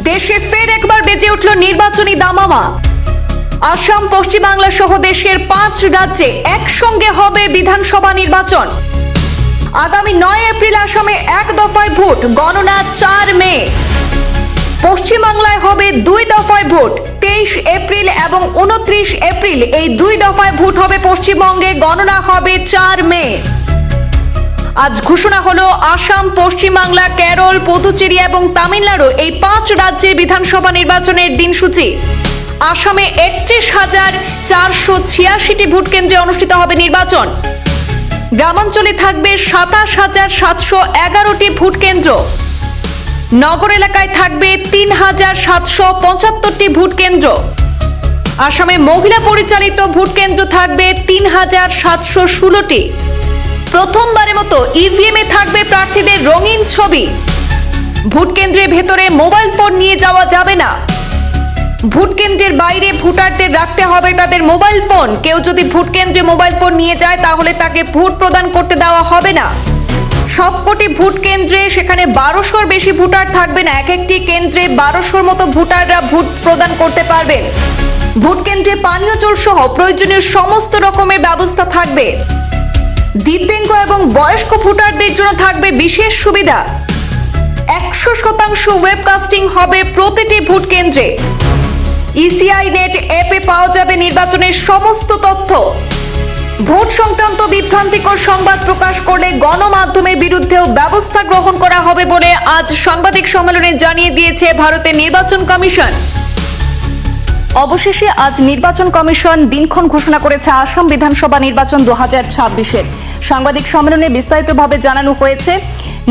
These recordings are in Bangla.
দেশে ফের একবার বেজে উঠল নির্বাচনী দামামা। আসাম, পশ্চিমবাংলা সহ দেশের 5 রাজ্যে একসঙ্গে হবে বিধানসভা নির্বাচন। আগামী 9 এপ্রিল আসামে এক দফায় ভোট, গণনা 4 মে। পশ্চিমবাংলায় হবে 2 দফায় ভোট, 23 এপ্রিল এবং 29 এপ্রিল। এই 2 দফায় ভোট হবে পশ্চিমবঙ্গে, গণনা হবে 4 মে। আজ ঘোষণা হলো আসাম, পশ্চিমবাংলা, কেরল, পুদুচেরি এবং তামিলনাড়ু এই 5 রাজ্যের বিধানসভা নির্বাচনের দিনসূচি। আসামে 31,486টি ভোট কেন্দ্রে অনুষ্ঠিত হবে নির্বাচন। গ্রামাঞ্চলে থাকবে 27,711টি ভোট কেন্দ্র। নগর এলাকায় থাকবে 3,775টি ভোট কেন্দ্র। আসামে মহিলা পরিচালিত ভোট কেন্দ্র থাকবে 3,716টি। প্রথমবারের মতো ইভিএম এ থাকবে প্রার্থীদের রঙিন ছবি। ভোট কেন্দ্রের ভেতরে মোবাইল ফোন নিয়ে যাওয়া যাবে না। ভোট কেন্দ্রের বাইরে ভোটারদের রাখতে হবে তাদের মোবাইল ফোন। কেউ যদি ভোট কেন্দ্রে মোবাইল ফোন নিয়ে যায় তাহলে তাকে ভোট প্রদান করতে দেওয়া হবে না। সবকটি ভোট কেন্দ্রে সেখানে 1200-র বেশি ভোটার থাকবে না। এক একটি কেন্দ্রে 1200-র মতো ভোটাররা ভোট প্রদান করতে পারবেন। ভোট কেন্দ্রে পানীয় জল সহ প্রয়োজনীয় সমস্ত রকমের ব্যবস্থা থাকবে। দিব্যাঙ্গ এবং বয়স্ক ভোটারদের জন্য থাকবে বিশেষ সুবিধা। 100% ওয়েবকাস্টিং হবে প্রতিটি ভোট কেন্দ্রে। ইসিআই নেট অ্যাপে পাওয়া যাবে নির্বাচনের সমস্ত তথ্য। ভোট সংক্রান্ত বিভ্রান্তিকর সংবাদ প্রকাশ করলে গণমাধ্যমের বিরুদ্ধেও ব্যবস্থা গ্রহণ করা হবে বলে আজ সাংবাদিক সম্মেলনে জানিয়ে দিয়েছে ভারতের নির্বাচন কমিশন। অবশেষে আজ নির্বাচন কমিশন দিনক্ষণ ঘোষণা করেছে আসাম বিধানসভা নির্বাচন 2026-এর। সাংবাদিক সম্মেলনে বিস্তারিতভাবে জানানো হয়েছে,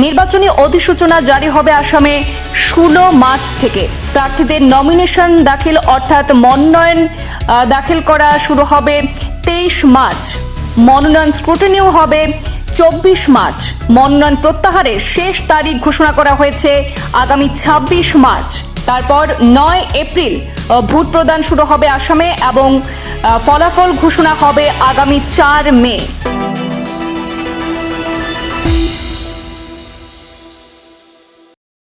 নির্বাচনী অধিসূচনা জারি হবে আসামে 16 মার্চ থেকে। প্রার্থীদের নমিনেশন দাখিল অর্থাৎ মনোনয়ন দাখিল করা শুরু হবে 23 মার্চ। মনোনয়ন স্ক্রুটিনিও হবে 24 মার্চ। মনোনয়ন প্রত্যাহারের শেষ তারিখ ঘোষণা করা হয়েছে আগামী 26 মার্চ। তারপর 9 এপ্রিল ভোট প্রদান শুরু হবে আসামে এবং ফলাফল ঘোষণা হবে আগামী 4 মে।